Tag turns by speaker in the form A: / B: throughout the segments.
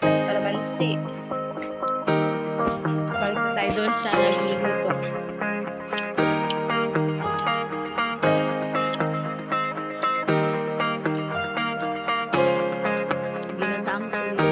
A: Kalamansi. Balik tayo doon sa nagluluto. Ginataang tuloy.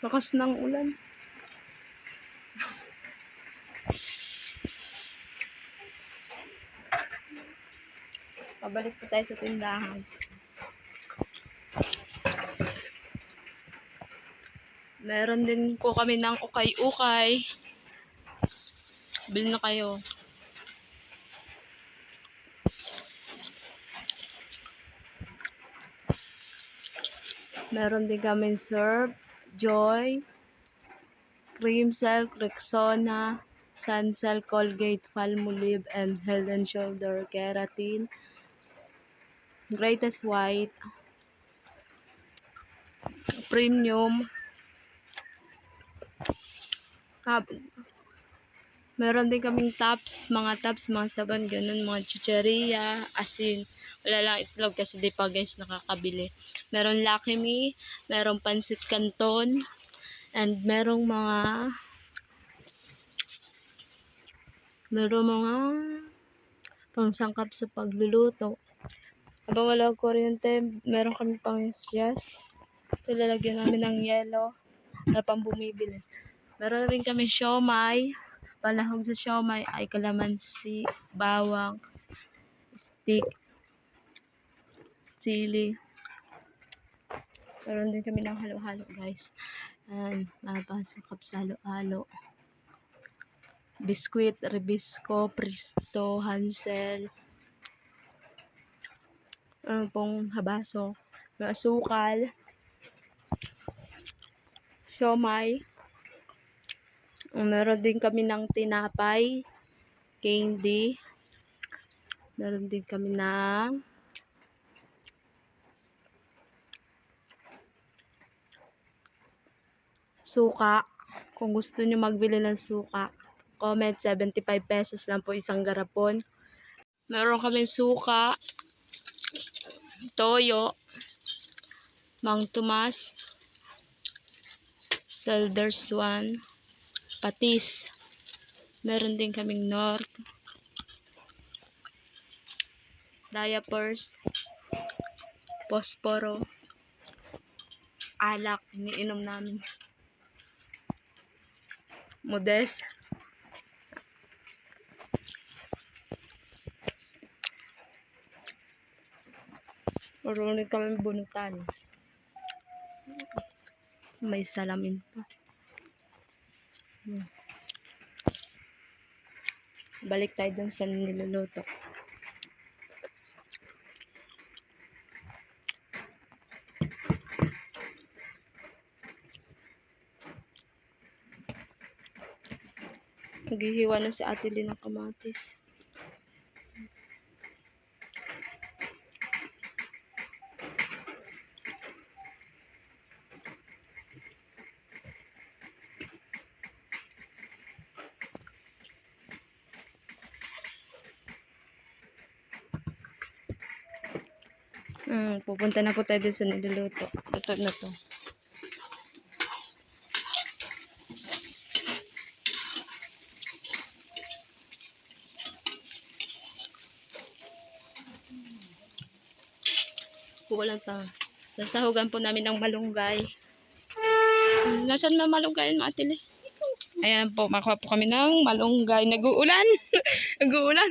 A: Lakas ng ulan. Pabalik po tayo sa tindahan. Meron din po kami ng ukay-ukay. Bili na kayo. Meron din kami Surf, Joy, Creamcell, Rexona, Suncell, Colgate, Palmolive, and Head and Shoulder Keratin, Greatest White, Premium. Meron din kaming tops, mga saban, ganun, mga chicheria, asin. Wala lang itlog kasi di pa guys nakakabili. Meron Lucky Me, meron Pansit Canton, and merong mga pangsangkap sa pagluluto. Habang wala kuryente, meron kami pang yes. Lalagyan namin ng yelo para pang bumibili. Meron rin kami siomay. Palahog sa siomay ay kalamansi, bawang, stick, chili. Meron din kami ng halo-halo guys. And pangsangkap sa halo-halo. Biskuit, Ribisco, Presto, Hansel. Pong habaso. Asukal. Siomay. Meron din kami ng tinapay, candy. Meron din kami ng suka. Kung gusto nyo magbili ng suka, comment, 75 pesos lang po isang garapon. Meron kami suka, toyo, Mang Tomas, Selders 1, patis. Meron din kaming Nork, diapers, posporo, alak, iniinom namin. Modes. Marunong kami bunutan. May salamin pa. Balik tayo dun sa niluluto. Naghihiwa na si Ate Lynn ng kamatis. Pupunta na po tayo dun sa niluluto. Ito na to. Walang ta. Nasahugan po namin ng malunggay. Nasaan na malunggay, Ate Lynn? Ayan po, makuha po kami ng malunggay. Nag-uulan. Nag-uulan.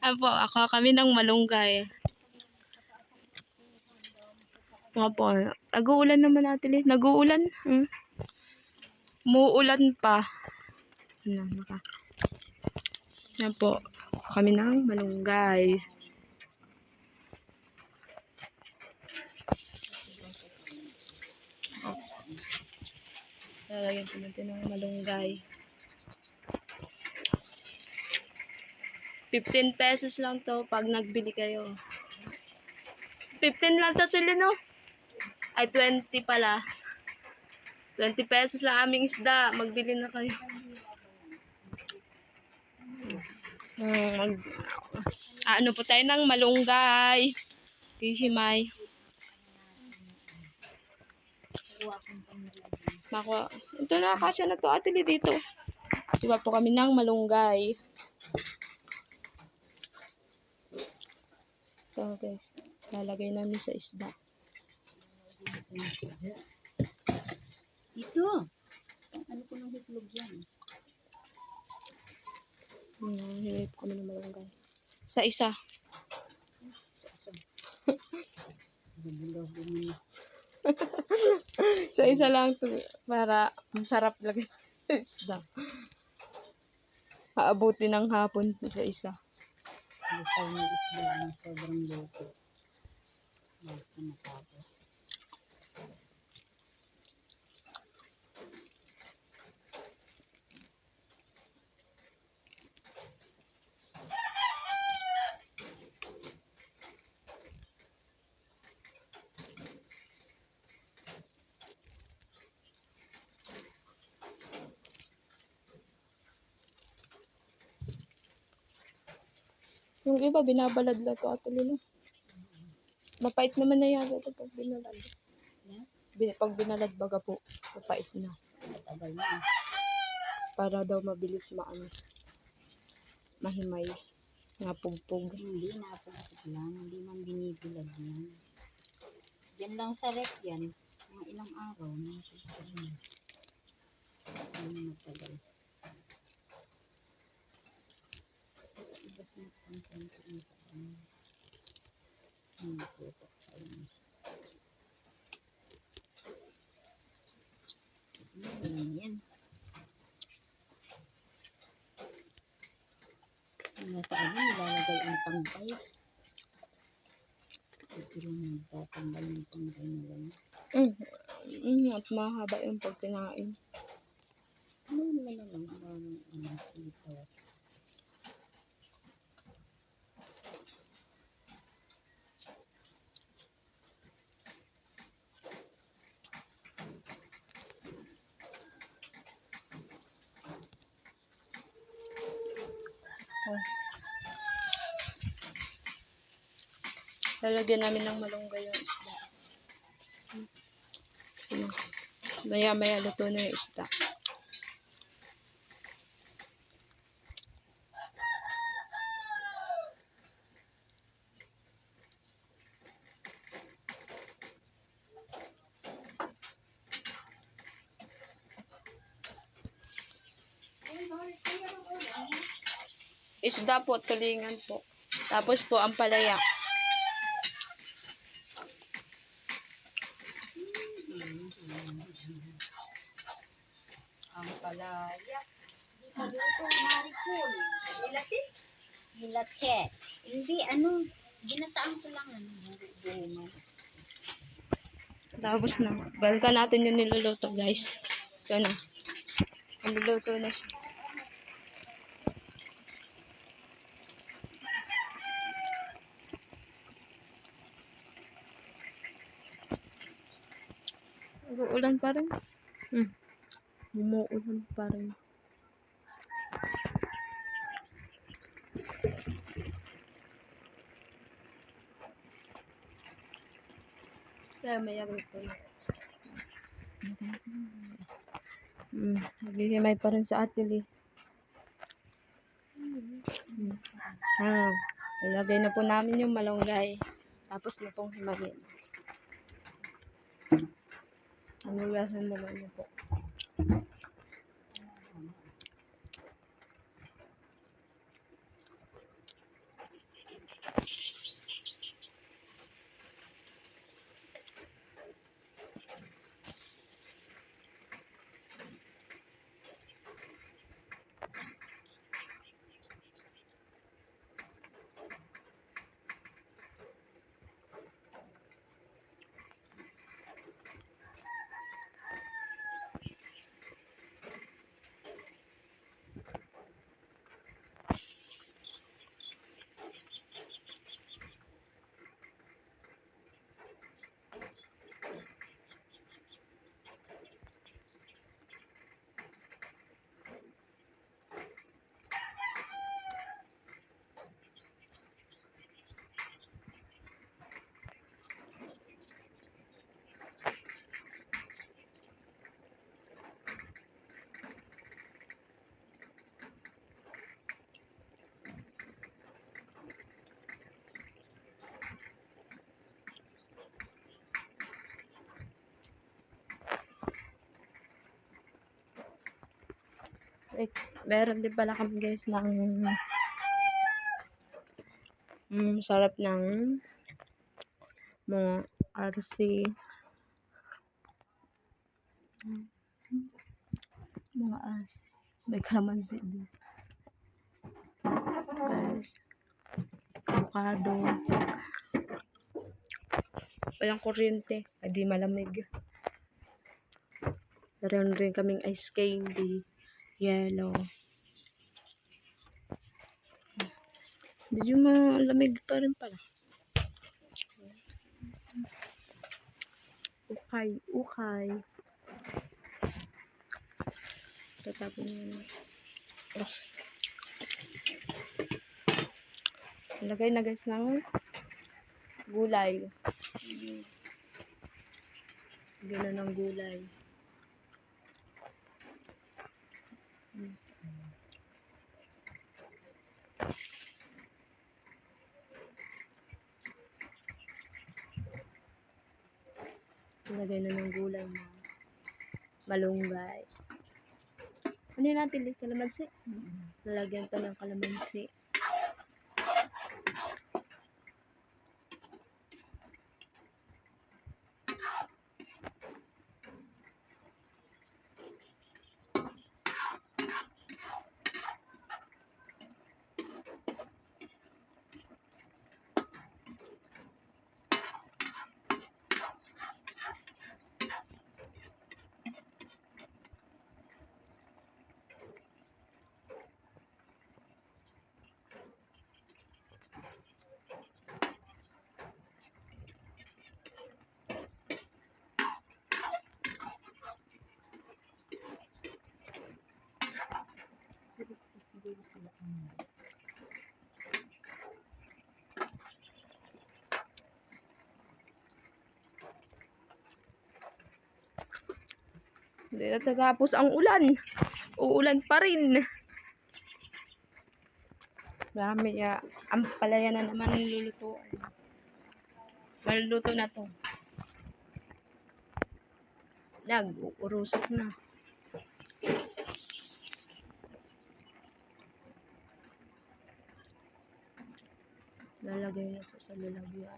A: Ayan po, ako kami ng malunggay. Nga po, nag-uulan naman, Ate Lynn. Nag-uulan. Muulan pa. Ayan po, kami ng malunggay. Lalagyan po natin ng malunggay. 15 pesos lang to pag nagbili kayo. 15 lang to, no? Ay, 20 pala. 20 pesos lang aming isda. Magbili na kayo. Ano po tayo ng malunggay. Kishimay. Makuha. Ito na, kasya na to, Ate Lynn, dito. Diba po kami ng malunggay. Ito guys, lalagay namin sa isda.
B: Ito. Ano ko ng hitlog yan?
A: Hinip kami ng malunggay. Sa isa. Sa isa lang to para masarap lagay sa isda. Aabuti ng hapon sa isa.
B: Gusto ng isda ng sobrang luto. Basta matapos.
A: Yung iba, binabalad lang to, Ate Lynn. Mapait naman na yata ito pag binalad. Pag binalad baga po, mapait na.
B: Matagal na.
A: Para daw mabilis mahimay. Napugpog.
B: Hindi, napagpag lang. Hindi man binibilad yan. Diyan lang sa rep yan. Mga ilang araw. Napagpag na. Hindi matagal. Ibas na content ko sa kanya. Hindi po ito kayo. Yan. Nasa ano, nilalagay ang tangkay. Ito lang nagtatanggal ng tangkay na gano'n.
A: At mahaba yung pag kinain.
B: Ano naman lang, parang sitaw.
A: Lalagyan namin ng malunggay yung isda. Maya-maya luto na yung isda. isda po, tulingan po. Tapos po, ang palaya.
B: Ang palaya. Hindi pa luto, maricol. Nilatit? Nilatit. Hindi, ginataan ko lang, buo-buo.
A: Tapos na. Balikan natin yung niluluto, guys. Ito na. Niluluto na siya. Umuulan pa rin. Umuulan pa rin. Kaya may agad po. Naghihimay pa rin sa atili. Ilagay na po namin yung malunggay. Tapos na pong himayin. Anugasan mo lang po. Wait, meron din pala kami guys ng sarap ng mga RC mga RC may kalamansi din guys, avocado, walang kuryente, hindi malamig. Meron rin kaming ice candy, yellow. Medyo malamig pa rin pala. Ukay. Tatapon yun. Lagay na guys ng gulay. Lagay na ng gulay. Lagay na ng gulay na malunggay. Ano yun natin? Kalamansi? Lalagyan pa ng kalamansi.
B: Siguro sila.
A: Hindi natatapos ang ulan. Uulan pa rin. Dami ya. Ang palaya na naman nilulutuan. Maluluto na to. Nag-uurusok na. Lalagay na po sa lalagyan.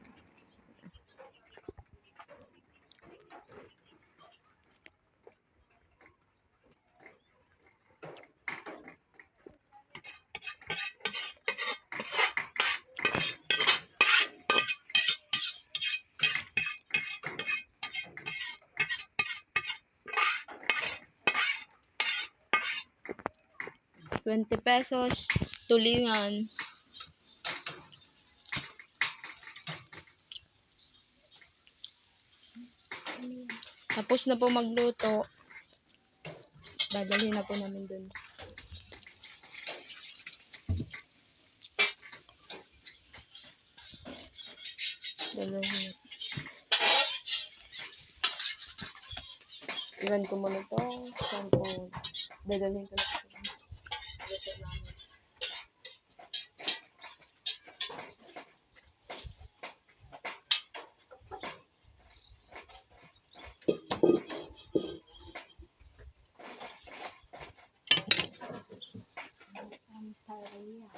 A: ₱20 tulingan. Tapos na po magluto. Dadalhin na po namin dun. Dadalhin. Iwan ko muna to. Saan po? Dadalhin ko na po. Luto namin.
B: Ampalaya.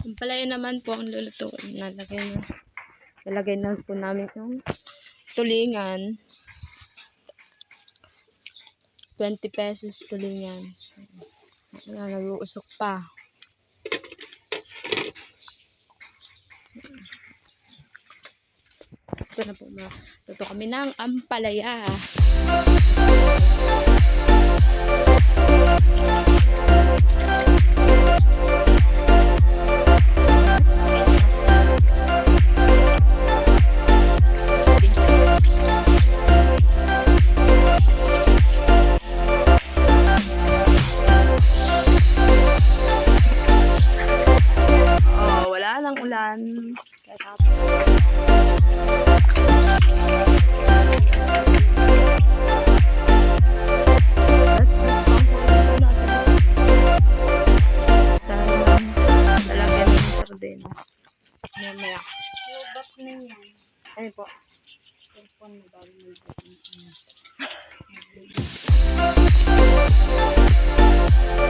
A: Ang palaya naman po ang lulutuin. Lalagay na po namin yung tulingan. ₱20 tulingan. Nag-uusok pa. Ito na po. Matuto kami ng ampalaya. Wala nang ulan. Lalagyan ng sardina. Mamaya.
B: Lobat na yan.
A: Ayun po.
B: Cellphone na bago mag-lobat.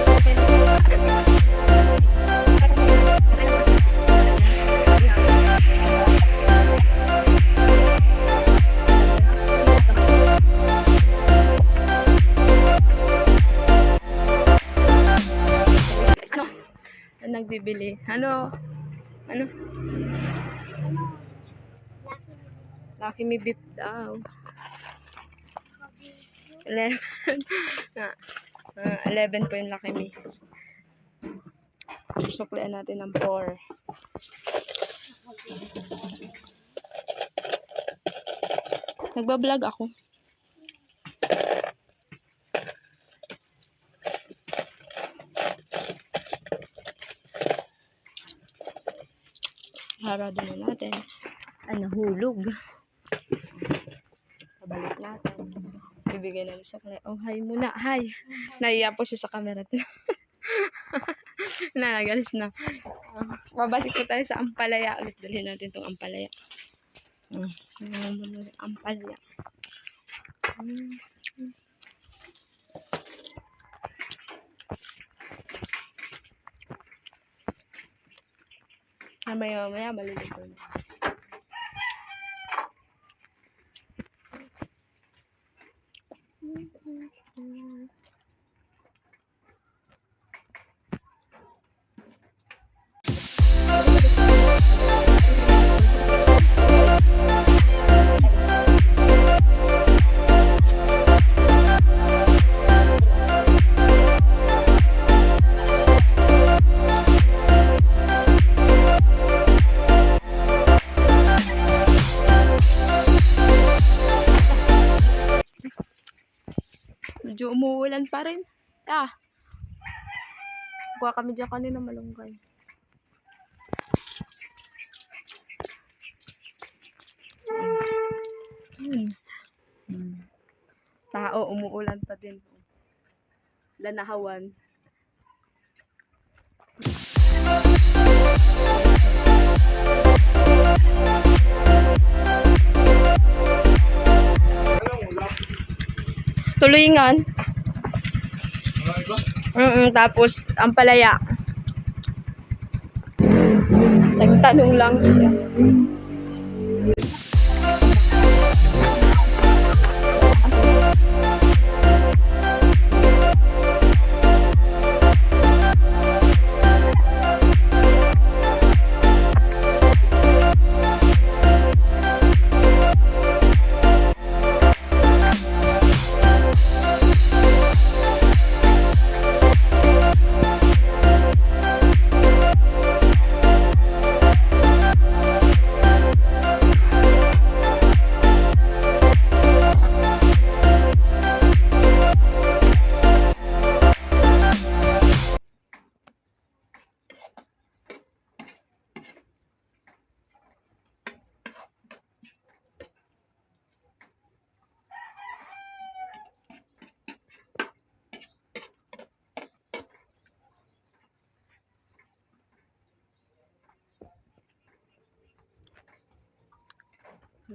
A: Okay na. Ano? Nagbibili. Ano? Lucky Me beef daw. 11. 11 po yung Lucky Me. Suklian natin ng 4. Nagbablog ako. Harado na natin. Hulog. Pabalik natin. Bibigay na sa kanya. Oh, hi muna. Hi. Naiya po siya sa camera. Nagalis na. Babalik po tayo sa ampalaya. Ulit dalhin natin tong ampalaya. Ampalaya. Mamaya malilito na. Medyo umuulan pa rin. Kuha kami dyan kanina malunggay. Tao, umuulan pa din. Lanahawan. tulingan. Tapos, ang palaya. Nagtanong lang siya.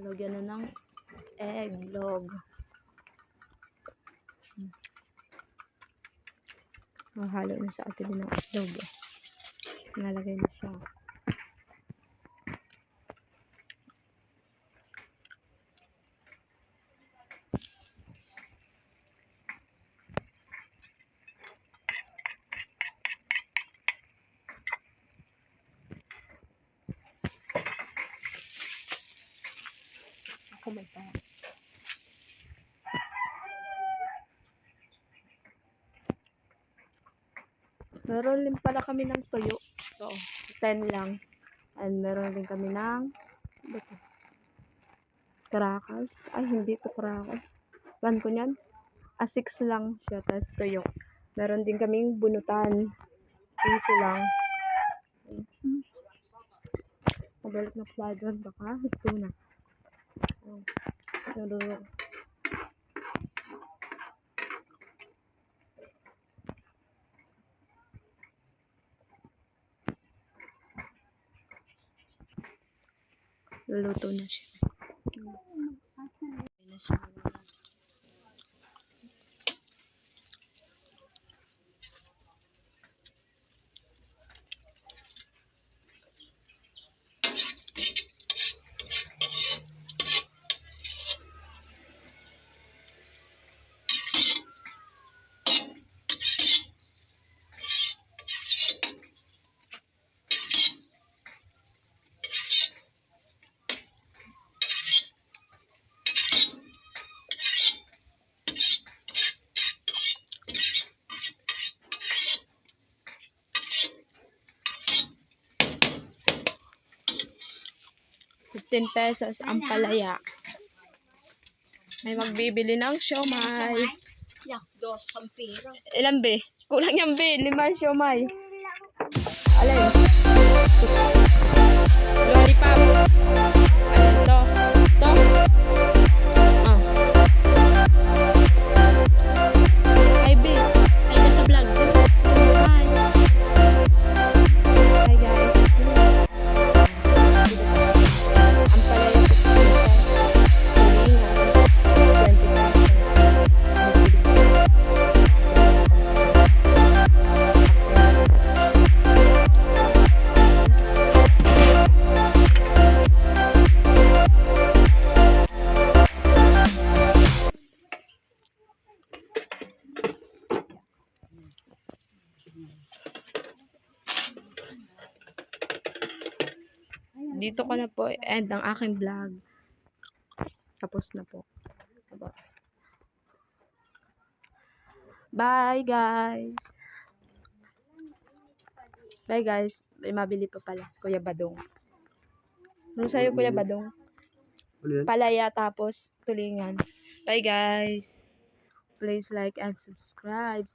A: Lagyan na ng eggnog. Mahalo na sa atin ng eggnog. Nalagay na siya. Ako may pa. Meron din pala kami ng tuyo. So, 10 lang. And meron din kami ng crackers. Ay, hindi to crackers. Ban ko niyan? 6 lang siya. Tapos tuyo. Meron din kaming bunutan. Easy lang. Mabalik na flavor. Baka ito na. Luluto na siya. ₱15 ang palaya. May magbibili ng siomay.
B: Yak, 2 ang pera.
A: Ilan be? Kulang yan be. 5 siomay. Alin? Lollipop. Alin to? To? Ah. Ay be. Ay ka sa vlog. Hi. Hi guys. Ang palaya ko sa dito ko na po end ang aking vlog. Tapos na po. Bye guys. Bye guys. May mabili pa pala si Kuya Badong. Ano sa'yo Kuya Badong? Palaya tapos tulingan. Bye guys. Please like and subscribe.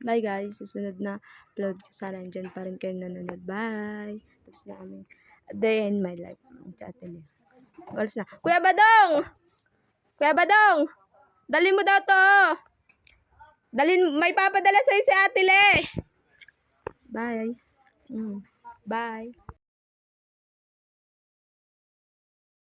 A: Bye guys. Susunod na upload ko. Sana andyan pa rin kayo nanonood. Bye. Tapos na kami. A day in my life. Sa atin eh. Oras na. Kuya Badong! Kuya Badong! Dalhin mo daw to. May papadala sa'yo si Ate Le. Bye. Bye.